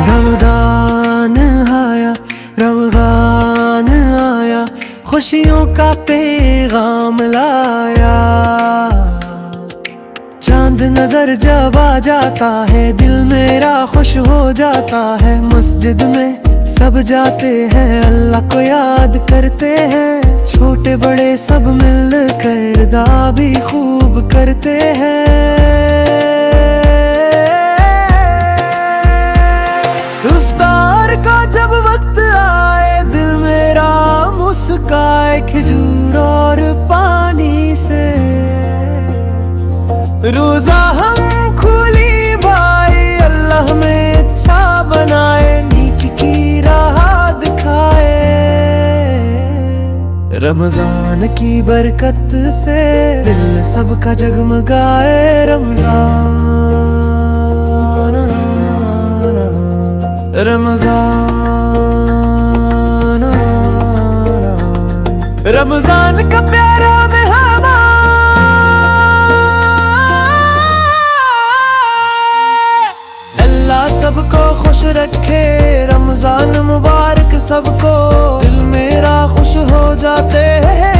रमजान आया, रमजान आया, खुशियों का पैगाम लाया। चांद नजर जब आ जाता है, दिल मेरा खुश हो जाता है। मस्जिद में सब जाते हैं, अल्लाह को याद करते हैं। छोटे बड़े सब मिल कर दुआ भी खूब करते हैं। इफ्तार का जब वक्त आए, दिल मेरा मुस्काए। खजूर और पानी से रोजा हम खुली भाई, अल्लाह में अच्छा बनाए, नीक की राह दिखाए। रमजान की बरकत से दिल सबका जगमगाए। रमजान रमजान रमजान का प्यारा मेहमान, अल्लाह सबको खुश रखे। रमजान मुबारक सबको, दिल मेरा खुश हो जाते हैं।